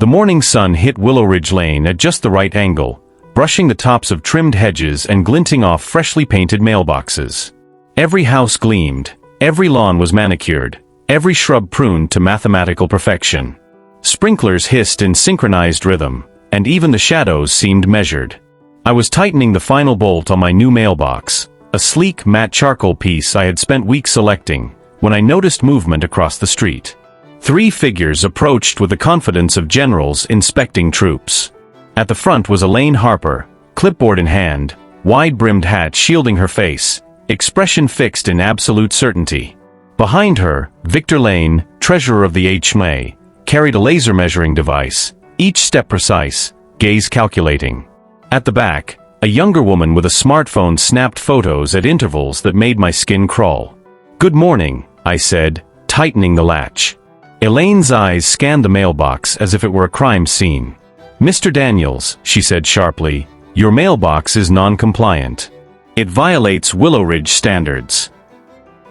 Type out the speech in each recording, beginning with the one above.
The morning sun hit Willow Ridge Lane at just the right angle, brushing the tops of trimmed hedges and glinting off freshly painted mailboxes. Every house gleamed, every lawn was manicured, every shrub pruned to mathematical perfection. Sprinklers hissed in synchronized rhythm, and even the shadows seemed measured. I was tightening the final bolt on my new mailbox, a sleek matte charcoal piece I had spent weeks selecting, when I noticed movement across the street. 3 figures approached with the confidence of generals inspecting troops. At the front was Elaine Harper, clipboard in hand, wide-brimmed hat shielding her face, expression fixed in absolute certainty. Behind her, Victor Lane, treasurer of the HOA, carried a laser measuring device, each step precise, gaze calculating. At the back, a younger woman with a smartphone snapped photos at intervals that made my skin crawl. "Good morning," I said, tightening the latch. Elaine's eyes scanned the mailbox as if it were a crime scene. "Mr. Daniels," she said sharply, "your mailbox is non-compliant. It violates Willow Ridge standards."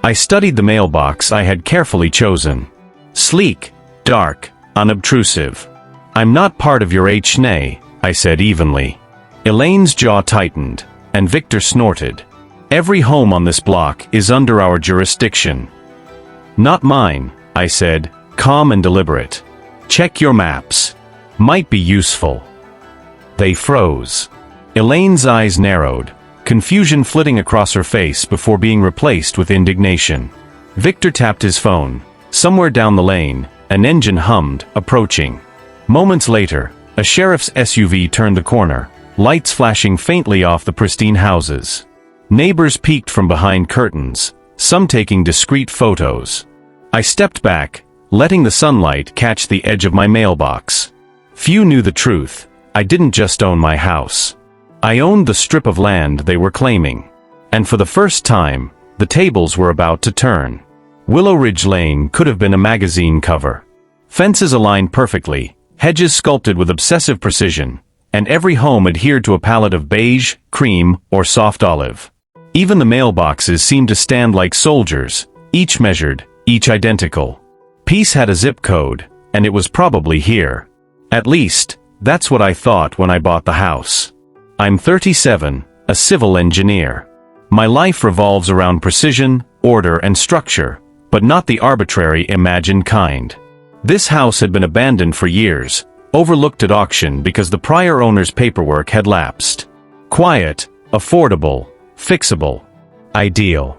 I studied the mailbox I had carefully chosen. Sleek, dark, unobtrusive. "I'm not part of your HOA," I said evenly. Elaine's jaw tightened, and Victor snorted. "Every home on this block is under our jurisdiction." "Not mine," I said, calm and deliberate. "Check your maps. Might be useful." They froze. Elaine's eyes narrowed, confusion flitting across her face before being replaced with indignation. Victor tapped his phone. Somewhere down the lane, an engine hummed, approaching. Moments later, a sheriff's SUV turned the corner, lights flashing faintly off the pristine houses. Neighbors peeked from behind curtains, some taking discreet photos. I stepped back, letting the sunlight catch the edge of my mailbox. Few knew the truth. I didn't just own my house. I owned the strip of land they were claiming. And for the first time, the tables were about to turn. Willow Ridge Lane could have been a magazine cover. Fences aligned perfectly, hedges sculpted with obsessive precision, and every home adhered to a palette of beige, cream, or soft olive. Even the mailboxes seemed to stand like soldiers, each measured, each identical. Peace had a zip code, and it was probably here. At least, that's what I thought when I bought the house. I'm 37, a civil engineer. My life revolves around precision, order, and structure, but not the arbitrary imagined kind. This house had been abandoned for years, overlooked at auction because the prior owner's paperwork had lapsed. Quiet, affordable, fixable. Ideal.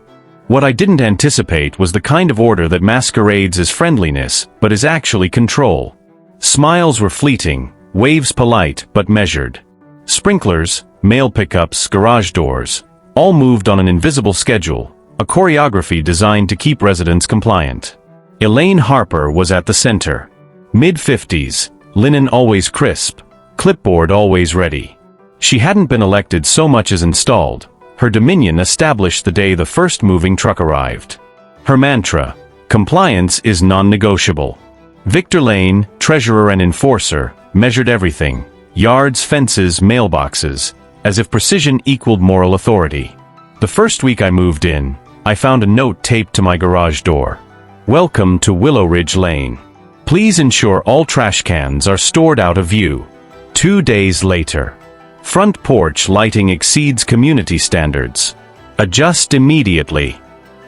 What I didn't anticipate was the kind of order that masquerades as friendliness, but is actually control. Smiles were fleeting, waves polite but measured. Sprinklers, mail pickups, garage doors, all moved on an invisible schedule, a choreography designed to keep residents compliant. Elaine Harper was at the center. Mid-50s, linen always crisp, clipboard always ready. She hadn't been elected so much as installed. Her dominion established the day the first moving truck arrived. Her mantra, compliance is non-negotiable. Victor Lane, treasurer and enforcer, measured everything, yards, fences, mailboxes, as if precision equaled moral authority. The first week I moved in, I found a note taped to my garage door. "Welcome to Willow Ridge Lane. Please ensure all trash cans are stored out of view." 2 days later. Front porch lighting exceeds community standards. Adjust immediately.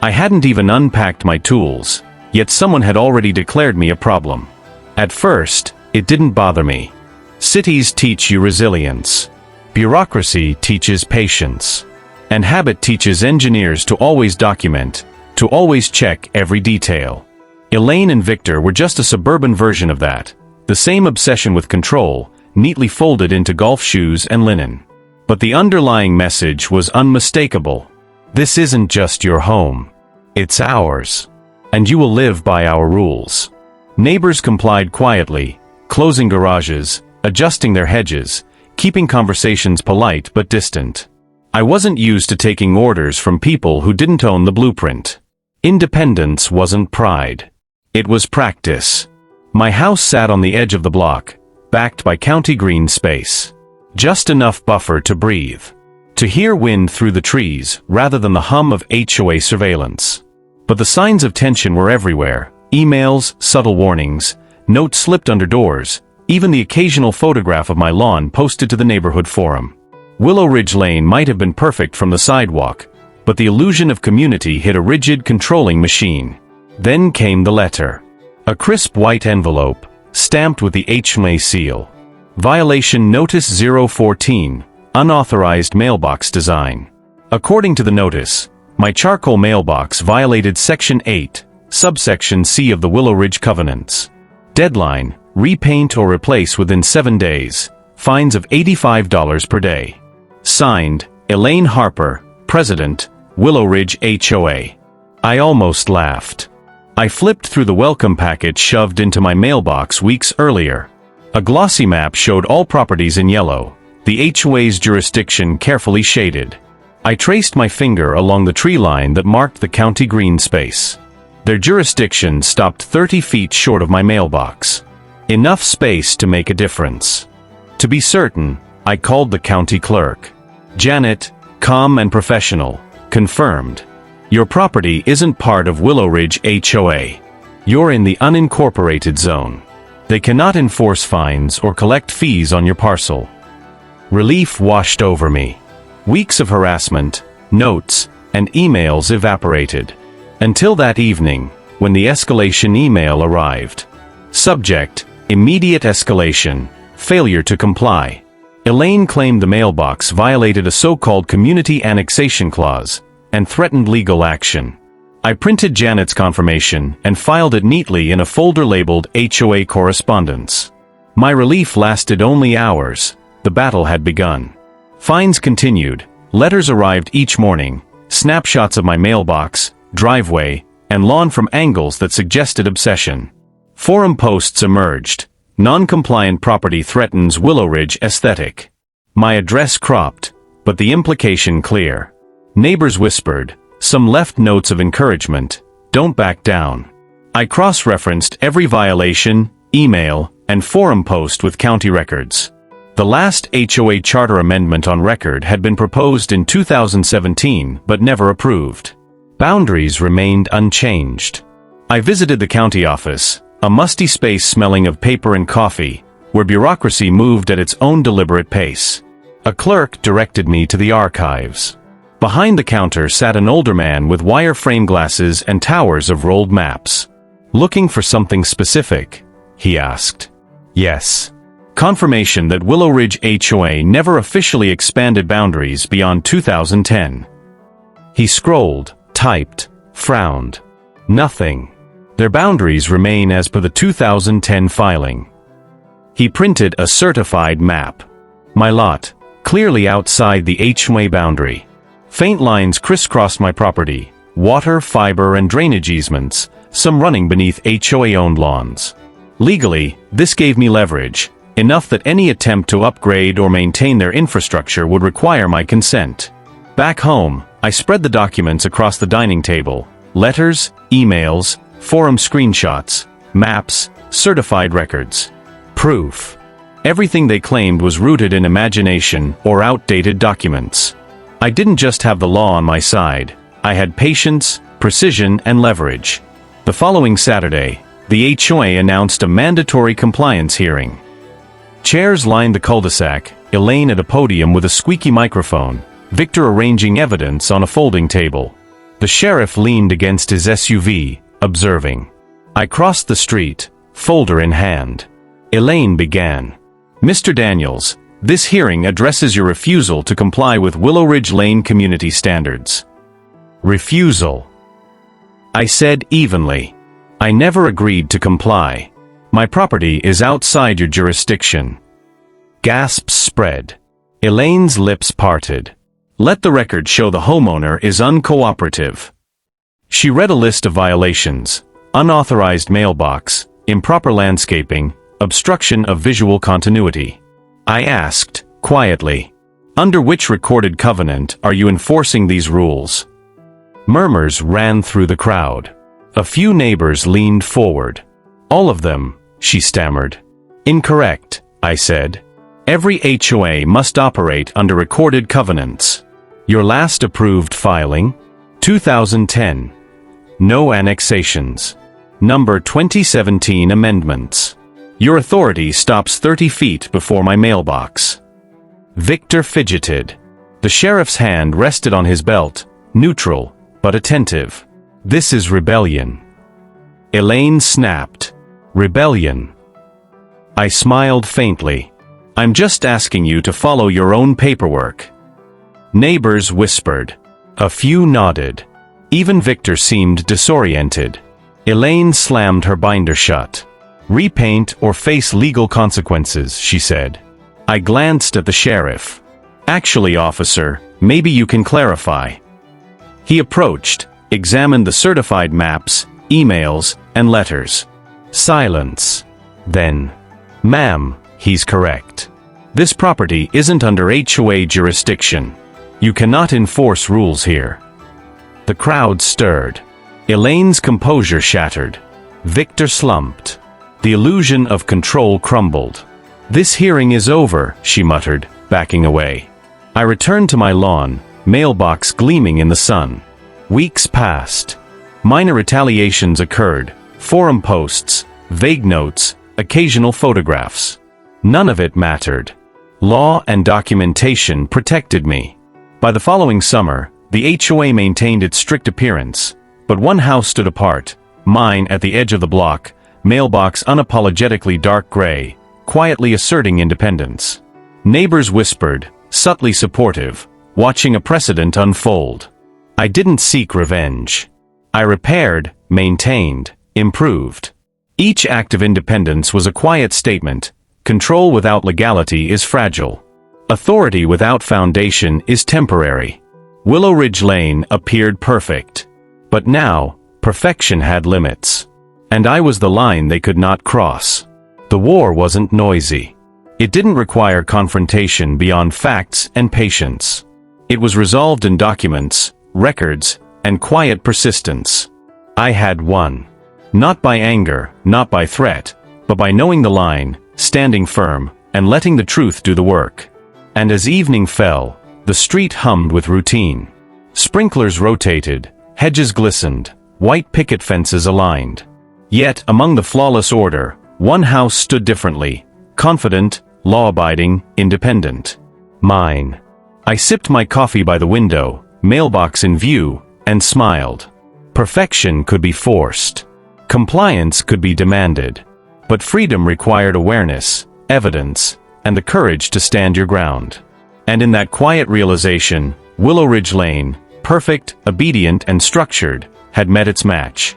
I hadn't even unpacked my tools, yet someone had already declared me a problem. At first, it didn't bother me. Cities teach you resilience. Bureaucracy teaches patience. And habit teaches engineers to always document, to always check every detail. Elaine and Victor were just a suburban version of that, the same obsession with control, neatly folded into golf shoes and linen. But the underlying message was unmistakable. This isn't just your home. It's ours. And you will live by our rules. Neighbors complied quietly, closing garages, adjusting their hedges, keeping conversations polite but distant. I wasn't used to taking orders from people who didn't own the blueprint. Independence wasn't pride. It was practice. My house sat on the edge of the block, backed by county green space. Just enough buffer to breathe. To hear wind through the trees rather than the hum of HOA surveillance. But the signs of tension were everywhere. Emails, subtle warnings, notes slipped under doors, even the occasional photograph of my lawn posted to the neighborhood forum. Willow Ridge Lane might have been perfect from the sidewalk, but the illusion of community hit a rigid, controlling machine. Then came the letter. A crisp white envelope, stamped with the HOA seal. Violation Notice 014, Unauthorized Mailbox Design. According to the notice, my charcoal mailbox violated Section 8, Subsection C of the Willow Ridge Covenants. Deadline: repaint or replace within 7 days. Fines of $85 per day. Signed, Elaine Harper, President, Willow Ridge HOA. I almost laughed. I flipped through the welcome packet shoved into my mailbox weeks earlier. A glossy map showed all properties in yellow, the HOA's jurisdiction carefully shaded. I traced my finger along the tree line that marked the county green space. Their jurisdiction stopped 30 feet short of my mailbox. Enough space to make a difference. To be certain, I called the county clerk. Janet, calm and professional, confirmed. Your property isn't part of Willow Ridge HOA. You're in the unincorporated zone. They cannot enforce fines or collect fees on your parcel. Relief washed over me. Weeks of harassment, notes, and emails evaporated. Until that evening, when the escalation email arrived. Subject: immediate escalation, failure to comply. Elaine claimed the mailbox violated a so-called community annexation clause, and threatened legal action. I printed Janet's confirmation and filed it neatly in a folder labeled HOA Correspondence. My relief lasted only hours. The battle had begun. Fines continued, letters arrived each morning, snapshots of my mailbox, driveway, and lawn from angles that suggested obsession. Forum posts emerged. Non-compliant property threatens Willow Ridge aesthetic. My address cropped, but the implication clear. Neighbors whispered, some left notes of encouragement, don't back down. I cross-referenced every violation, email, and forum post with county records. The last HOA charter amendment on record had been proposed in 2017 but never approved. Boundaries remained unchanged. I visited the county office, a musty space smelling of paper and coffee, where bureaucracy moved at its own deliberate pace. A clerk directed me to the archives. Behind the counter sat an older man with wire frame glasses and towers of rolled maps. Looking for something specific? He asked. Yes. Confirmation that Willow Ridge HOA never officially expanded boundaries beyond 2010. He scrolled, typed, frowned. Nothing. Their boundaries remain as per the 2010 filing. He printed a certified map. My lot, clearly outside the HOA boundary. Faint lines crisscrossed my property, water, fiber, and drainage easements, some running beneath HOA-owned lawns. Legally, this gave me leverage, enough that any attempt to upgrade or maintain their infrastructure would require my consent. Back home, I spread the documents across the dining table: letters, emails, forum screenshots, maps, certified records. Proof. Everything they claimed was rooted in imagination or outdated documents. I didn't just have the law on my side, I had patience, precision, and leverage. The following Saturday, the HOA announced a mandatory compliance hearing. Chairs lined the cul-de-sac, Elaine at a podium with a squeaky microphone, Victor arranging evidence on a folding table. The sheriff leaned against his SUV, observing. I crossed the street, folder in hand. Elaine began. Mr. Daniels, this hearing addresses your refusal to comply with Willow Ridge Lane community standards. Refusal. I said evenly. I never agreed to comply. My property is outside your jurisdiction. Gasps spread. Elaine's lips parted. Let the record show the homeowner is uncooperative. She read a list of violations: unauthorized mailbox, improper landscaping, obstruction of visual continuity. I asked, quietly, under which recorded covenant are you enforcing these rules? Murmurs ran through the crowd. A few neighbors leaned forward. All of them, she stammered. Incorrect, I said. Every HOA must operate under recorded covenants. Your last approved filing? 2010. No annexations. Number 2017 amendments. Your authority stops 30 feet before my mailbox. Victor fidgeted. The sheriff's hand rested on his belt, neutral, but attentive. This is rebellion. Elaine snapped. Rebellion. I smiled faintly. I'm just asking you to follow your own paperwork. Neighbors whispered. A few nodded. Even Victor seemed disoriented. Elaine slammed her binder shut. Repaint or face legal consequences, she said. I glanced at the sheriff. Actually, officer, maybe you can clarify. He approached, examined the certified maps, emails, and letters. Silence. Then, ma'am, he's correct. This property isn't under HOA jurisdiction. You cannot enforce rules here. The crowd stirred. Elaine's composure shattered. Victor slumped. The illusion of control crumbled. This hearing is over, she muttered, backing away. I returned to my lawn, mailbox gleaming in the sun. Weeks passed. Minor retaliations occurred, forum posts, vague notes, occasional photographs. None of it mattered. Law and documentation protected me. By the following summer, the HOA maintained its strict appearance, but one house stood apart, mine at the edge of the block, mailbox unapologetically dark gray, quietly asserting independence. Neighbors whispered, subtly supportive, watching a precedent unfold. I didn't seek revenge. I repaired, maintained, improved. Each act of independence was a quiet statement. Control without legality is fragile. Authority without foundation is temporary. Willow Ridge Lane appeared perfect. But now, perfection had limits. And I was the line they could not cross. The war wasn't noisy. It didn't require confrontation beyond facts and patience. It was resolved in documents, records, and quiet persistence. I had won. Not by anger, not by threat, but by knowing the line, standing firm, and letting the truth do the work. And as evening fell, the street hummed with routine. Sprinklers rotated, hedges glistened, white picket fences aligned. Yet, among the flawless order, one house stood differently, confident, law-abiding, independent. Mine. I sipped my coffee by the window, mailbox in view, and smiled. Perfection could be forced. Compliance could be demanded. But freedom required awareness, evidence, and the courage to stand your ground. And in that quiet realization, Willow Ridge Lane, perfect, obedient, and structured, had met its match.